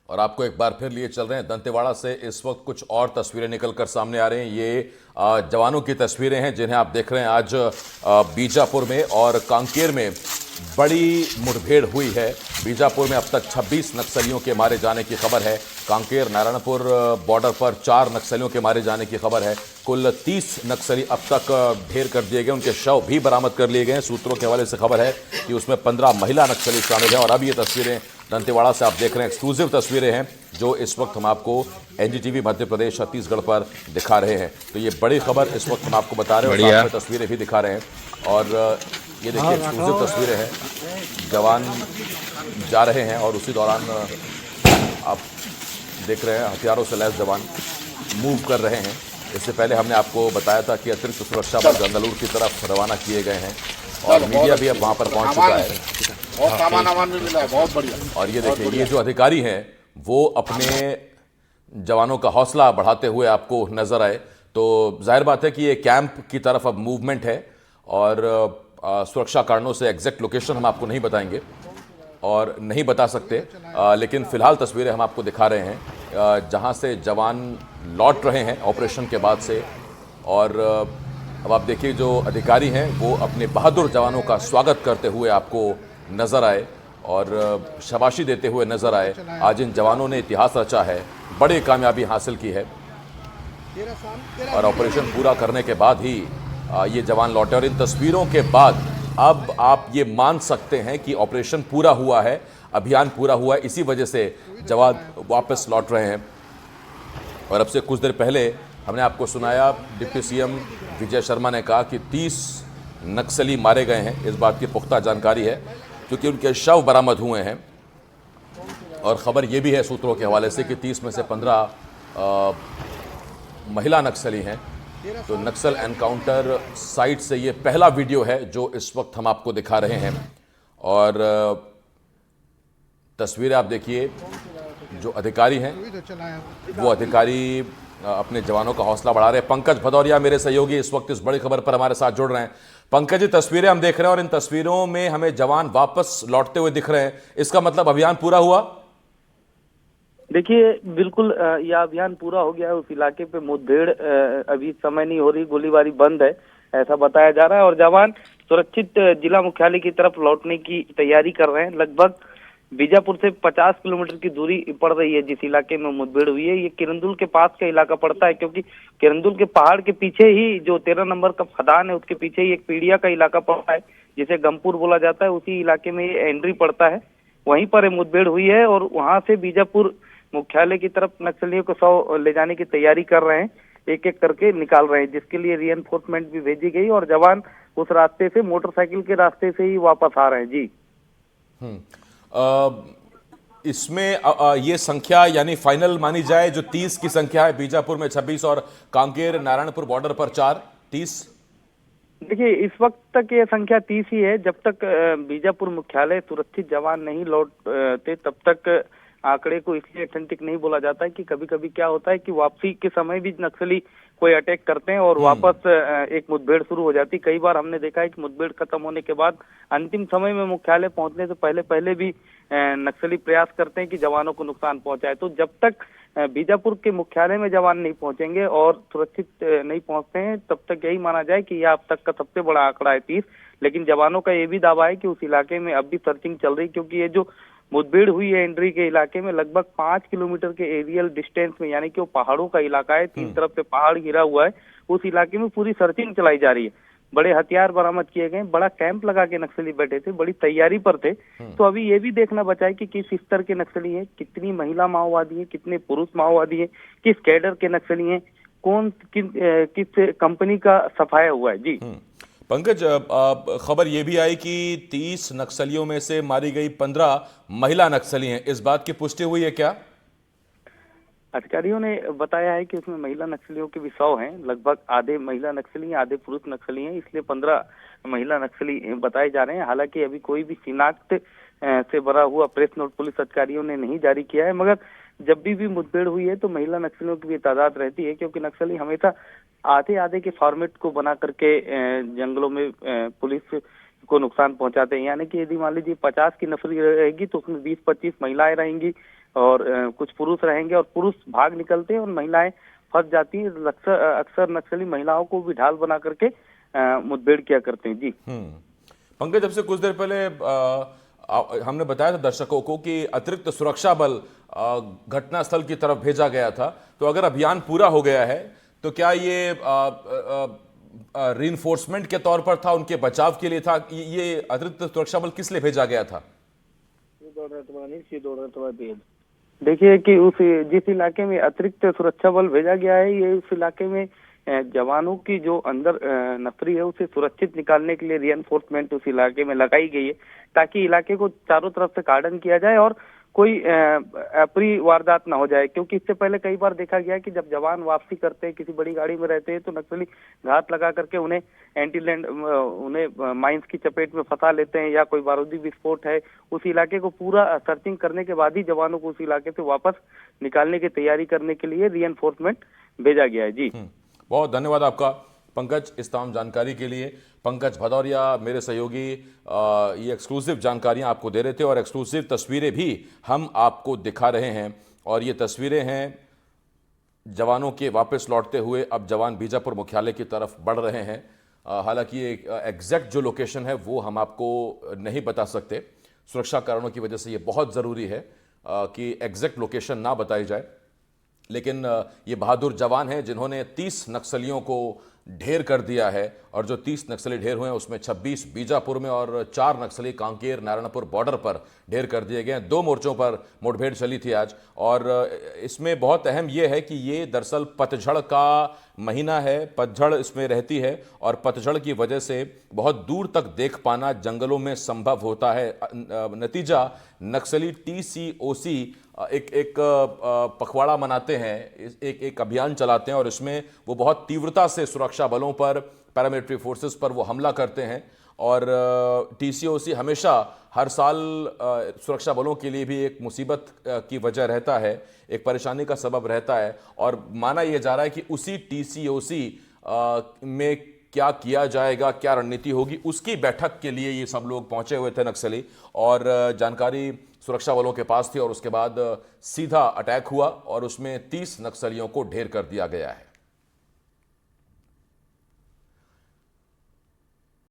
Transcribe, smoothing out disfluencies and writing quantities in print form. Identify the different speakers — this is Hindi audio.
Speaker 1: और आपको एक बार फिर लिए चल रहे हैं दंतेवाड़ा से। इस वक्त कुछ और तस्वीरें निकलकर सामने आ रही हैं। ये जवानों की तस्वीरें हैं जिन्हें आप देख रहे हैं। आज बीजापुर में और कांकेर में बड़ी मुठभेड़ हुई है। बीजापुर में अब तक 26 नक्सलियों के मारे जाने की खबर है। कांकेर नारायणपुर बॉर्डर पर 4 नक्सलियों के मारे जाने की खबर है। कुल 30 नक्सली अब तक ढेर कर दिए गए, उनके शव भी बरामद कर लिए गए हैं। सूत्रों के हवाले से खबर है कि उसमें 15 महिला नक्सली शामिल हैं। और अब ये तस्वीरें दंतेवाड़ा से आप देख रहे हैं, एक्सक्लूसिव तस्वीरें हैं जो इस वक्त हम आपको एनडीटीवी मध्य प्रदेश छत्तीसगढ़ पर दिखा रहे हैं। तो ये बड़ी खबर इस वक्त हम आपको बता रहे हैं और साथ में तस्वीरें भी दिखा रहे हैं। और ये देखिए एक्सक्लूसिव तस्वीरें हैं, जवान जा रहे हैं और उसी दौरान आप देख रहे हैं हथियारों से लैस जवान मूव कर रहे हैं। इससे पहले हमने आपको बताया था कि अतिरिक्त सुरक्षा बल गंगालूर की तरफ रवाना किए गए हैं और मीडिया भी अब वहां पर पहुंच चुका है।
Speaker 2: बहुत सामान भी मिला है, बहुत बढ़िया।
Speaker 1: और ये देखिए, ये जो अधिकारी हैं वो अपने जवानों का हौसला बढ़ाते हुए आपको नजर आए। तो जाहिर बात है कि ये कैंप की तरफ अब मूवमेंट है और सुरक्षा कारणों से एग्जैक्ट लोकेशन हम आपको नहीं बताएंगे और नहीं बता सकते, लेकिन फिलहाल तस्वीरें हम आपको दिखा रहे हैं जहां से जवान लौट रहे हैं ऑपरेशन के बाद से। और अब आप देखिए जो अधिकारी हैं वो अपने बहादुर जवानों का स्वागत करते हुए आपको नजर आए और शाबाशी देते हुए नजर आए। आज इन जवानों ने इतिहास रचा है, बड़ी कामयाबी हासिल की है और ऑपरेशन पूरा करने के बाद ही ये जवान लौटे। और इन तस्वीरों के बाद अब आप ये मान सकते हैं कि ऑपरेशन पूरा हुआ है, अभियान पूरा हुआ है। इसी वजह से जवान वापस लौट रहे हैं। और अब से कुछ देर पहले हमने आपको सुनाया, डिप्टी सीएम विजय शर्मा ने कहा कि 30 नक्सली मारे गए हैं। इस बात की पुख्ता जानकारी है क्योंकि उनके शव बरामद हुए हैं। और ख़बर यह भी है सूत्रों के हवाले से कि 30 में से 15 महिला नक्सली हैं। तो नक्सल एनकाउंटर साइट से ये पहला वीडियो है जो इस वक्त हम आपको दिखा रहे हैं। और तस्वीरें आप देखिए, जो अधिकारी हैं वो अधिकारी अपने जवानों का हौसला बढ़ा रहे हैं। पंकज भदौरिया मेरे सहयोगी इस वक्त इस बड़ी खबर पर हमारे साथ जुड़ रहे हैं। पंकज जी, तस्वीरें हम देख रहे हैं और इन तस्वीरों में हमें जवान वापस लौटते हुए दिख रहे हैं। इसका मतलब अभियान पूरा हुआ?
Speaker 3: देखिए, बिल्कुल यह अभियान पूरा हो गया है। उस इलाके पे मुठभेड़ अभी समय नहीं हो रही, गोलीबारी बंद है ऐसा बताया जा रहा है और जवान सुरक्षित जिला मुख्यालय की तरफ लौटने की तैयारी कर रहे हैं। लगभग बीजापुर से 50 किलोमीटर की दूरी पड़ रही है जिस इलाके में मुठभेड़ हुई है। ये किरंदुल के पास का इलाका पड़ता है क्योंकि किरंदुल के पहाड़ के पीछे ही जो 13 नंबर का खदान है उसके पीछे ही एक पीड़िया का इलाका पड़ता है जिसे गमपुर बोला जाता है। उसी इलाके में ये एंट्री पड़ता है, वहीं पर मुठभेड़ हुई है और वहां से बीजापुर मुख्यालय की तरफ नक्सलियों को 100 ले जाने की तैयारी कर रहे हैं, एक एक करके निकाल रहे हैं, जिसके लिए रीएंफोर्समेंट भी भेजी गई और जवान उस रास्ते से, मोटरसाइकिल के रास्ते से ही वापस आ रहे हैं। जी
Speaker 1: इसमें ये संख्या यानी फाइनल मानी जाए जो 30 की संख्या है, बीजापुर में 26 और कांकेर नारायणपुर बॉर्डर पर 4, 30?
Speaker 3: देखिए, इस वक्त तक ये संख्या 30 ही है। जब तक बीजापुर मुख्यालय सुरक्षित जवान नहीं लौटते तब तक आंकड़े को इसलिए ऑथेंटिक नहीं बोला जाता है कि कभी कभी क्या होता है कि वापसी के समय भी नक्सली कोई अटैक करते हैं और वापस एक मुठभेड़ शुरू हो जाती है। कई बार हमने देखा है कि मुठभेड़ खत्म होने के बाद अंतिम समय में मुख्यालय पहुंचने से पहले भी नक्सली प्रयास करते हैं कि जवानों को नुकसान पहुंचाए। तो जब तक बीजापुर के मुख्यालय में जवान नहीं पहुंचेंगे और सुरक्षित नहीं पहुंचते हैं तब तक यही माना जाए कि यह अब तक का सबसे बड़ा आंकड़ा है 30। लेकिन जवानों का ये भी दावा है कि उस इलाके में अब भी सर्चिंग चल रही, क्योंकि ये जो मुठभेड़ हुई है एंड्री के इलाके में लगभग 5 किलोमीटर के एरियल डिस्टेंस में, यानी कि वो पहाड़ों का इलाका है, 3 तरफ से पहाड़ घिरा हुआ है, उस इलाके में पूरी सर्चिंग चलाई जा रही है। बड़े हथियार बरामद किए गए, बड़ा कैंप लगा के नक्सली बैठे थे, बड़ी तैयारी पर थे। तो अभी ये भी देखना बचा है कि किस स्तर के नक्सली हैं, कितनी महिला माओवादी हैं, कितने पुरुष माओवादी हैं, किस कैडर के नक्सली हैं, कौन किस कंपनी का सफाया हुआ है। जी
Speaker 1: पंकज, खबर यह भी आई कि 30 नक्सलियों में से मारी गई 15 महिला नक्सली हैं। इस बात की पुष्टि हुई है क्या?
Speaker 3: अधिकारियों ने बताया है कि उसमें महिला नक्सलियों के भी 100 हैं, लगभग आधे महिला नक्सली हैं, आधे पुरुष नक्सली हैं, इसलिए 15 महिला नक्सली बताए जा रहे हैं। हालांकि अभी कोई भी शिनाख्त से भरा हुआ प्रेस नोट पुलिस अधिकारियों ने नहीं जारी किया है, मगर जब भी मुठभेड़ हुई है तो महिला नक्सलियों की भी तादाद रहती है, क्योंकि नक्सली हमेशा आधे आधे के फॉर्मेट को बना करके जंगलों में पुलिस को नुकसान पहुंचाते हैं। यानी कि यदि मान लीजिए 50 की नफरी रहेगी तो उसमें 20-25 महिलाएं रहेंगी, और कुछ पुरुष रहेंगे और पुरुष भाग निकलते हैं और महिलाएं फंस जाती हैं। अक्सर नक्सली महिलाओं को भी ढाल बना करके मुठभेड़ किया करते हैं। जी
Speaker 1: पंकज, जब से कुछ देर पहले हमने बताया था दर्शकों को कि अतिरिक्त सुरक्षा बल घटनास्थल की तरफ भेजा गया था, तो अगर अभियान पूरा हो गया है तो क्या ये रीइंफोर्समेंट के तौर पर था, उनके बचाव के लिए था? ये अतिरिक्त सुरक्षा बल किस लिए भेजा गया था?
Speaker 3: देखिए कि जिस इलाके में अतिरिक्त सुरक्षा बल भेजा गया है, ये उस इलाके में जवानों की जो अंदर नफरी है उसे सुरक्षित निकालने के लिए रीएनफोर्समेंट उस इलाके में लगाई गई है, ताकि इलाके को चारों तरफ से कार्डन किया जाए और कोई अप्रिय वारदात ना हो जाए। क्योंकि इससे पहले कई बार देखा गया है कि जब जवान वापसी करते हैं, किसी बड़ी गाड़ी में रहते हैं, तो नक्सली घात लगा करके उन्हें उन्हें माइंस की चपेट में फंसा लेते हैं, या कोई बारूदी विस्फोट है। उस इलाके को पूरा सर्चिंग करने के बाद ही जवानों को उस इलाके से वापस निकालने की तैयारी करने के लिए रीएनफोर्समेंट भेजा गया है। जी
Speaker 1: बहुत धन्यवाद आपका पंकज, इस तमाम जानकारी के लिए। पंकज भदौरिया मेरे सहयोगी ये एक्सक्लूसिव जानकारियां आपको दे रहे थे और एक्सक्लूसिव तस्वीरें भी हम आपको दिखा रहे हैं। और ये तस्वीरें हैं जवानों के वापस लौटते हुए। अब जवान बीजापुर मुख्यालय की तरफ बढ़ रहे हैं। हालांकि एग्जैक्ट जो लोकेशन है वो हम आपको नहीं बता सकते, सुरक्षा कारणों की वजह से ये बहुत ज़रूरी है कि एग्जैक्ट लोकेशन ना बताई जाए। लेकिन ये बहादुर जवान हैं जिन्होंने 30 नक्सलियों को ढेर कर दिया है, और जो 30 नक्सली ढेर हुए हैं उसमें 26 बीजापुर में और 4 नक्सली कांकेर नारायणपुर बॉर्डर पर ढेर कर दिए गए हैं। 2 मोर्चों पर मुठभेड़ चली थी आज, और इसमें बहुत अहम यह है कि ये दरअसल पतझड़ का महीना है, पतझड़ इसमें रहती है, और पतझड़ की वजह से बहुत दूर तक देख पाना जंगलों में संभव होता है। नतीजा नक्सली TCOC एक पखवाड़ा मनाते हैं, एक अभियान चलाते हैं, और इसमें वो बहुत तीव्रता से सुरक्षा बलों पर, पैरामिलिट्री फोर्सेस पर वो हमला करते हैं। और TCOC हमेशा हर साल सुरक्षा बलों के लिए भी एक मुसीबत की वजह रहता है, एक परेशानी का सबब रहता है। और माना यह जा रहा है कि उसी TCOC में क्या किया जाएगा, क्या रणनीति होगी, उसकी बैठक के लिए ये सब लोग पहुंचे हुए थे नक्सली। और जानकारी सुरक्षा बलों के पास थी, और उसके बाद सीधा अटैक हुआ और उसमें 30 नक्सलियों को ढेर कर दिया गया है।